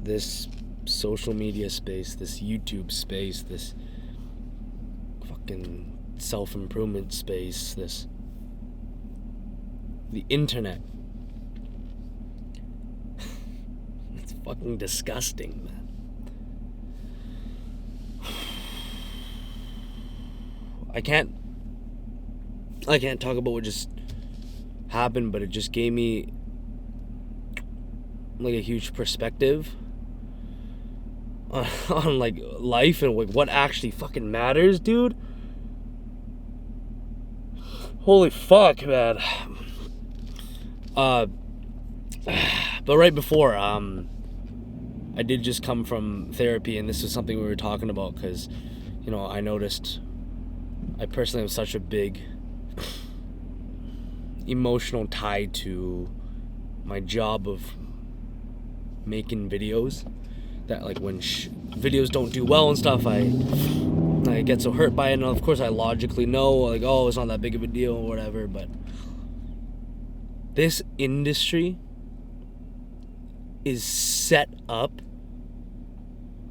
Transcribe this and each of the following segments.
this social media space, this YouTube space, this fucking self-improvement space, the internet. It's fucking disgusting, man. I can't talk about what just happened, but it just gave me like a huge perspective on like life and like what actually fucking matters, dude. Holy fuck, man. But right before, I did just come from therapy, and this is something we were talking about because, you know, I noticed I personally have such a big emotional tie to my job of making videos that, like, when videos don't do well and stuff, I get so hurt by it. And of course I logically know, like, oh, it's not that big of a deal or whatever, but this industry is set up,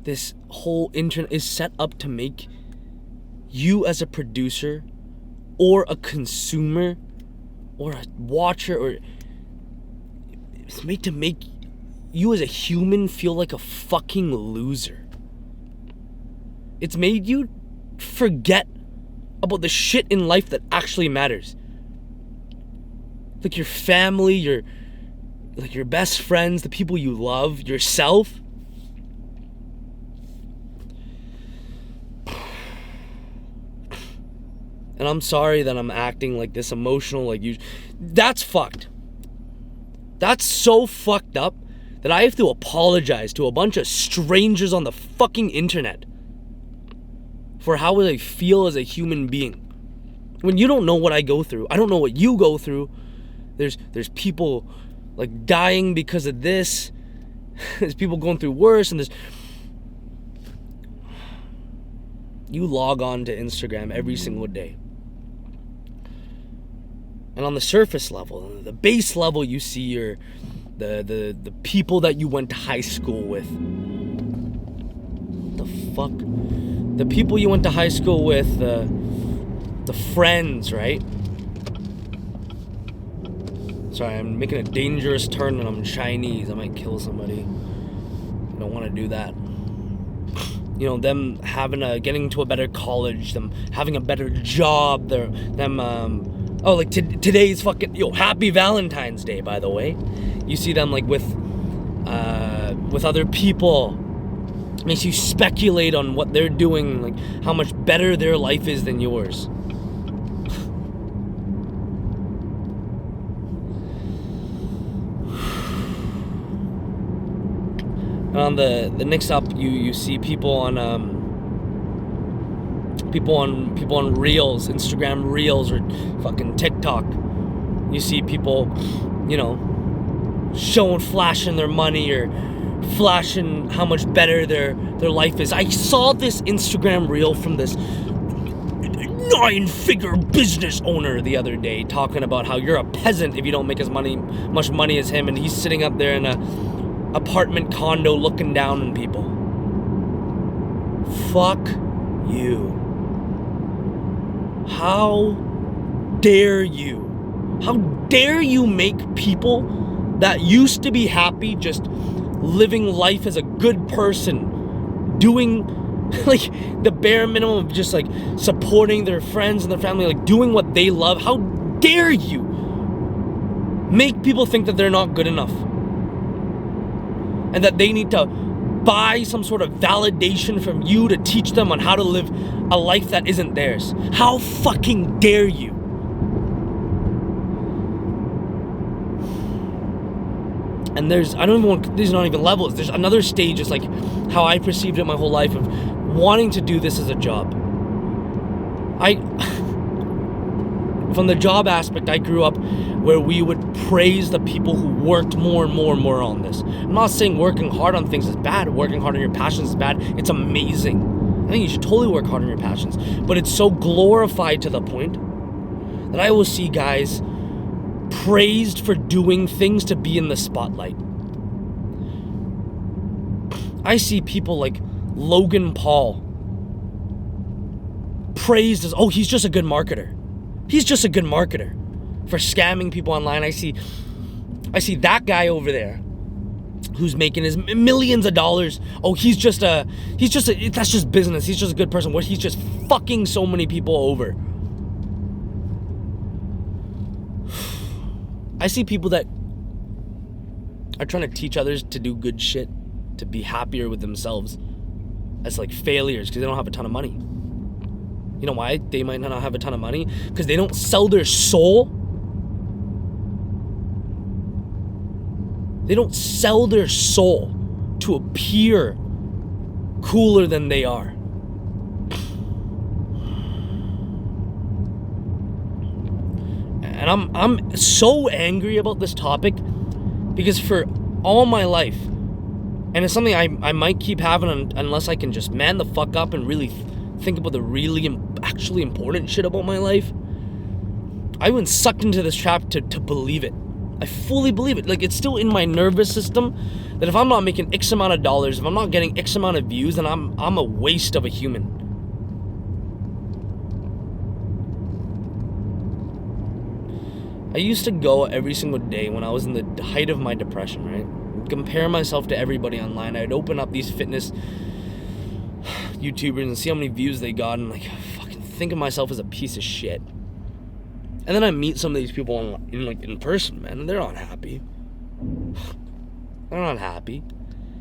this whole internet is set up to make you as a producer or a consumer or a watcher, or it's made to make you as a human feel like a fucking loser. It's made you forget about the shit in life that actually matters. Like your family, your best friends, the people you love, yourself. And I'm sorry that I'm acting like this emotional, like you. That's fucked. That's so fucked up that I have to apologize to a bunch of strangers on the fucking internet for how I feel as a human being. When you don't know what I go through, I don't know what you go through. There's people like dying because of this. There's people going through worse, and you log on to Instagram every single day. And on the surface level, the base level, you see the people that you went to high school with. What the fuck? The people you went to high school with, the friends, right? Sorry, I'm making a dangerous turn and I'm Chinese. I might kill somebody. I don't want to do that. You know, them getting to a better college, them having a better job, today's fucking, happy Valentine's Day, by the way. You see them like with other people. It makes you speculate on what they're doing, like how much better their life is than yours. And on the next up, you see people on Reels, Instagram Reels, or fucking TikTok. You see people, flashing their money or flashing how much better their life is. I saw this Instagram Reel from this 9-figure business owner the other day talking about how you're a peasant if you don't make as much money as him, and he's sitting up there in a apartment condo looking down on people. Fuck you. How dare you? How dare you make people that used to be happy just living life as a good person, doing like the bare minimum of just like supporting their friends and their family, like doing what they love. How dare you make people think that they're not good enough and that they need to buy some sort of validation from you to teach them on how to live a life that isn't theirs? How fucking dare you? And these are not even levels. There's another stage, it's like how I perceived it my whole life, of wanting to do this as a job. From the job aspect, I grew up where we would praise the people who worked more and more and more on this. I'm not saying working hard on things is bad. Working hard on your passions is bad. It's amazing. I think you should totally work hard on your passions. But it's so glorified to the point that I always see guys praised for doing things to be in the spotlight. I see people like Logan Paul praised as, oh, he's just a good marketer. He's just a good marketer for scamming people online. I see that guy over there who's making his millions of dollars. Oh, that's just business. He's just a good person. What, he's just fucking so many people over. I see people that are trying to teach others to do good shit, to be happier with themselves, as like failures because they don't have a ton of money. You know why they might not have a ton of money? Because they don't sell their soul. They don't sell their soul to appear cooler than they are. And I'm so angry about this topic because for all my life, and it's something I might keep having unless I can just man the fuck up and really think about the really actually important shit about my life. I've been sucked into this trap to believe it. I fully believe it. Like, it's still in my nervous system that if I'm not making X amount of dollars, if I'm not getting X amount of views, then I'm a waste of a human. I used to go every single day when I was in the height of my depression, right? Compare myself to everybody online. I'd open up these fitness YouTubers and see how many views they got and like fucking think of myself as a piece of shit. And then I meet some of these people in person, man, and they're not happy. They're not happy.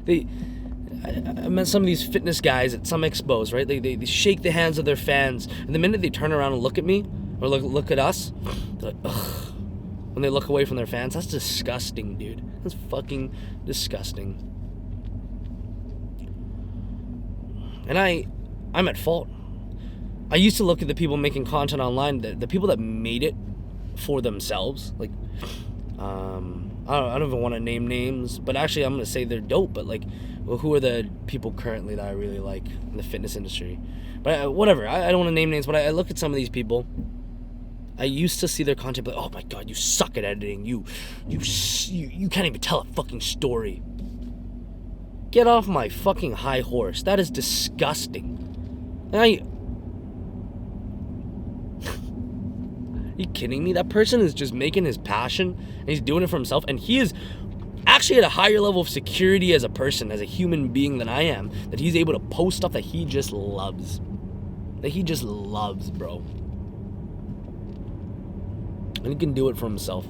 I met some of these fitness guys at some expos, right? They shake the hands of their fans, and the minute they turn around and look at me or look at us, they're like, ugh. When they look away from their fans, that's disgusting, dude. That's fucking disgusting. And I'm at fault. I used to look at the people making content online, the people that made it for themselves. Like, I don't even want to name names, but actually I'm going to say they're dope, but like, well, who are the people currently that I really like in the fitness industry? But whatever, I don't want to name names, but I look at some of these people. I used to see their content, like, oh my god, you suck at editing. You can't even tell a fucking story. Get off my fucking high horse. That is disgusting. And are you kidding me? That person is just making his passion, and he's doing it for himself, and he is actually at a higher level of security as a person, as a human being than I am, that he's able to post stuff that he just loves. That he just loves, bro. And he can do it for himself.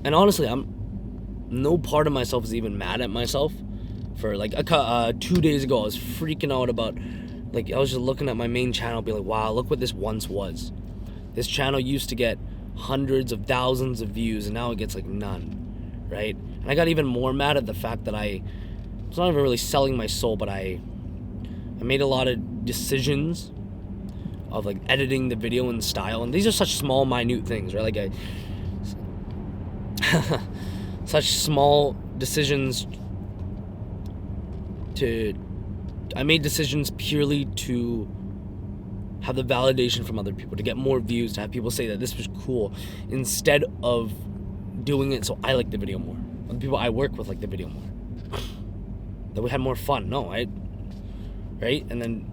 And honestly, no part of myself is even mad at myself for like 2 days ago. I was freaking out about, like, I was just looking at my main channel, be like, wow, look what this once was. This channel used to get hundreds of thousands of views, and now it gets like none, right? And I got even more mad at the fact that it's not even really selling my soul, but I made a lot of decisions of like editing the video in style, and these are such small, minute things, right? Like such small decisions. I made decisions purely to have the validation from other people, to get more views, to have people say that this was cool, instead of doing it so I like the video more, or the people I work with like the video more, that we had more fun. No, right? And then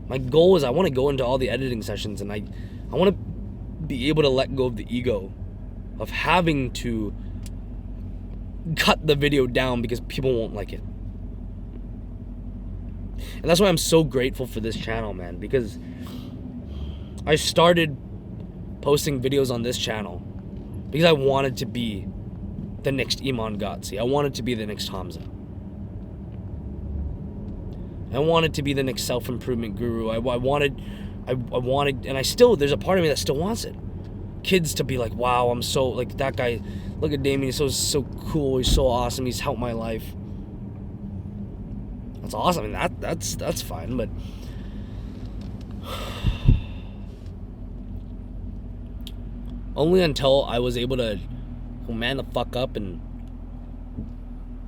my goal is I want to go into all the editing sessions, and I want to be able to let go of the ego of having to cut the video down because people won't like it. And that's why I'm so grateful for this channel, man, because I started posting videos on this channel because I wanted to be the next Iman Ghatzi. I wanted to be the next Hamza. I wanted to be the next self-improvement guru. I wanted, and I still, there's a part of me that still wants it. Kids to be like, wow, I'm so, like, that guy, look at Damian, he's so cool, he's so awesome, he's helped my life. That's awesome. I mean, that's fine, but only until I was able to man the fuck up and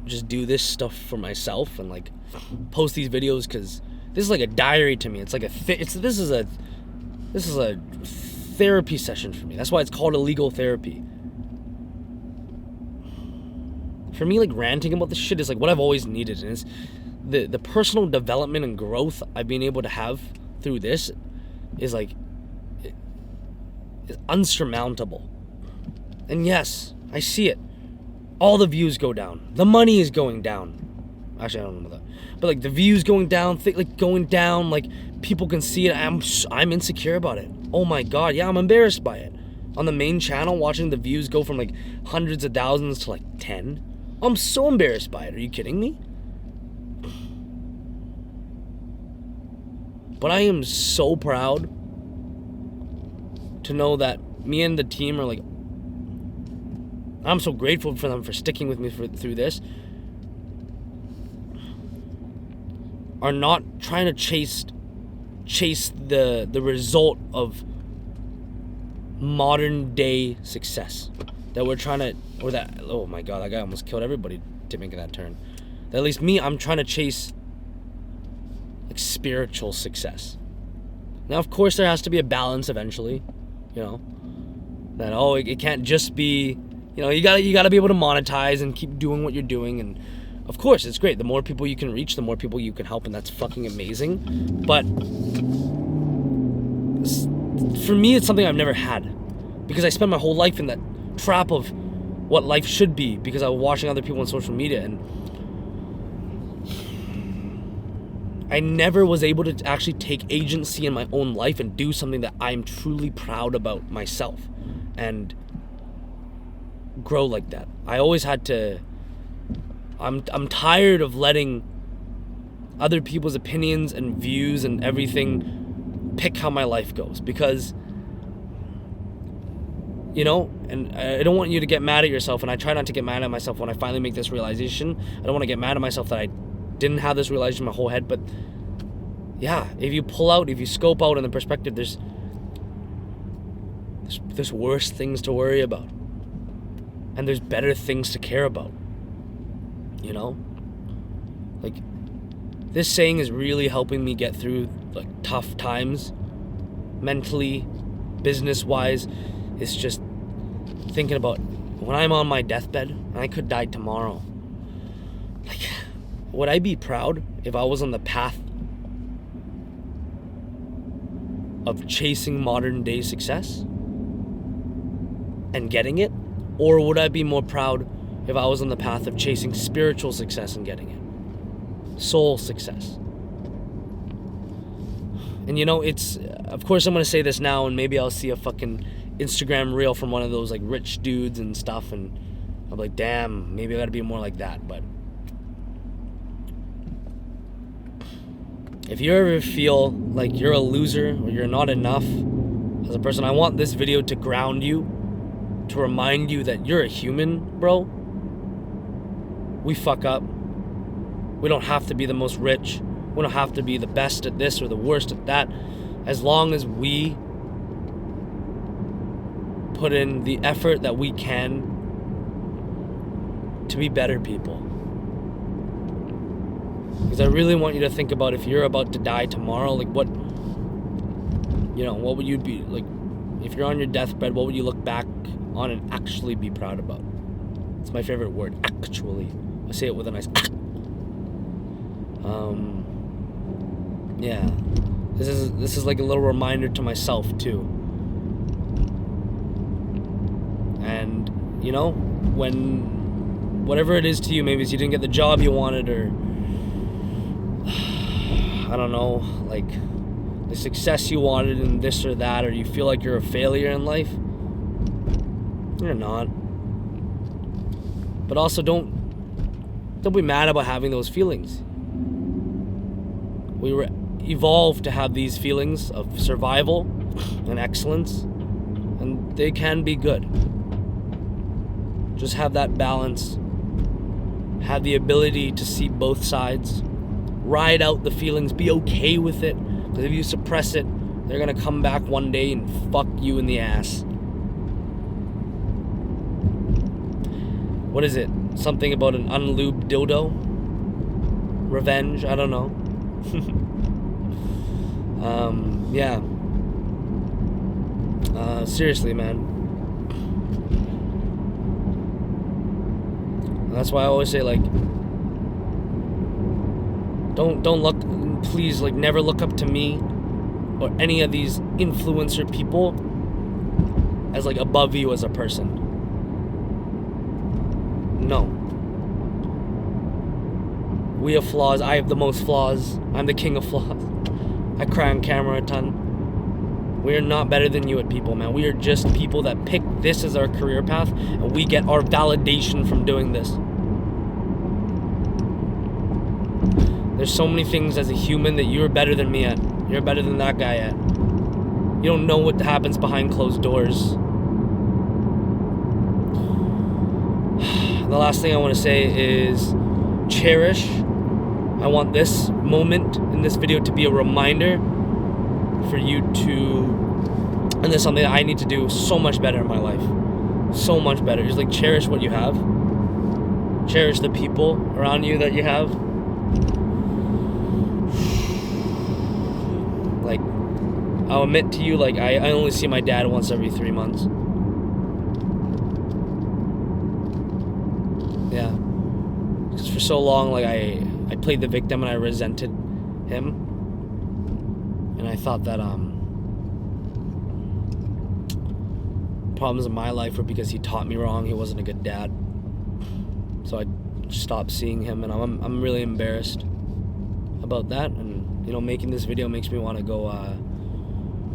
just do this stuff for myself and like post these videos, because this is like a diary to me. It's like this is a therapy session for me. That's why it's called illegal therapy. For me, like, ranting about this shit is like what I've always needed, and it's the personal development and growth I've been able to have through this is like is unsurmountable. And yes, I see it. All the views go down. The money is going down. Actually, I don't know that. But like the views going down, going down, like people can see it. I'm insecure about it. Oh my god, yeah, I'm embarrassed by it. On the main channel, watching the views go from like hundreds of thousands to like 10. I'm so embarrassed by it. Are you kidding me? But I am so proud to know that me and the team are like, I'm so grateful for them for sticking with me through this, are not trying to chase the result of modern day success that we're trying to, or that, oh my god, that guy almost killed everybody to make that turn. That at least me, I'm trying to chase like spiritual success. Now of course there has to be a balance eventually, you know, that it can't just be, you know, you gotta be able to monetize and keep doing what you're doing, and of course it's great. The more people you can reach, the more people you can help, and that's fucking amazing. But for me, it's something I've never had, because I spent my whole life in that trap of what life should be, because I was watching other people on social media, and I never was able to actually take agency in my own life and do something that I'm truly proud about myself and grow like that. I always had to, I'm tired of letting other people's opinions and views and everything pick how my life goes, because, you know, and I don't want you to get mad at yourself, and I try not to get mad at myself when I finally make this realization. I don't want to get mad at myself that I didn't have this realization in my whole head, but yeah, if you scope out in the perspective, there's worse things to worry about, and there's better things to care about, you know? Like, this saying is really helping me get through like tough times, mentally, business-wise. It's just thinking about when I'm on my deathbed and I could die tomorrow. Like, would I be proud if I was on the path of chasing modern day success and getting it? Or would I be more proud if I was on the path of chasing spiritual success and getting it? Soul success. And you know, it's, of course I'm going to say this now, and maybe I'll see a fucking Instagram reel from one of those like rich dudes and stuff, and I'm like, damn, maybe I got to be more like that. But if you ever feel like you're a loser or you're not enough as a person, I want this video to ground you, to remind you that you're a human, bro. We fuck up. We don't have to be the most rich. We don't have to be the best at this or the worst at that. As long as we put in the effort that we can to be better people. Because I really want you to think about, if you're about to die tomorrow, like what would you be, like, if you're on your deathbed, what would you look back on and actually be proud about? It's my favorite word, actually. I say it with a nice yeah. This is like a little reminder to myself too. And, you know, when whatever it is to you, maybe it's you didn't get the job you wanted, or I don't know, like the success you wanted in this or that, or you feel like you're a failure in life. You're not. But also don't be mad about having those feelings. We were evolved to have these feelings of survival and excellence, and they can be good. Just have that balance. Have the ability to see both sides. Ride out the feelings. Be okay with it. Because if you suppress it, they're going to come back one day and fuck you in the ass. What is it? Something about an unlubed dildo? Revenge? I don't know. Yeah. Seriously, man. And that's why I always say, like, don't look, please, like, never look up to me or any of these influencer people as, like, above you as a person. No. We have flaws. I have the most flaws. I'm the king of flaws. I cry on camera a ton. We are not better than you at people, man. We are just people that pick this as our career path, and we get our validation from doing this. There's so many things as a human that you're better than me at. You're better than that guy at. You don't know what happens behind closed doors. The last thing I want to say is cherish. I want this moment in this video to be a reminder for you to, and this is something that I need to do so much better in my life. So much better. Just like cherish what you have. Cherish the people around you that you have. Like, I'll admit to you, like, I only see my dad once every 3 months. Yeah. Because for so long, like, I played the victim and I resented him. And I thought that problems in my life were because he taught me wrong. He wasn't a good dad. So I stopped seeing him, and I'm really embarrassed about that. And, you know, making this video makes me want to go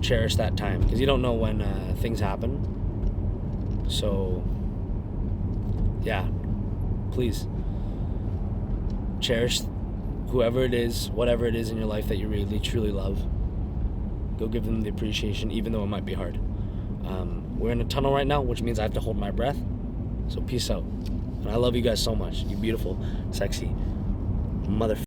cherish that time, because you don't know when things happen. So yeah, please cherish whoever it is, whatever it is in your life that you really truly love. Go give them the appreciation, even though it might be hard. We're in a tunnel right now, which means I have to hold my breath. So peace out. And I love you guys so much. You beautiful, sexy mother.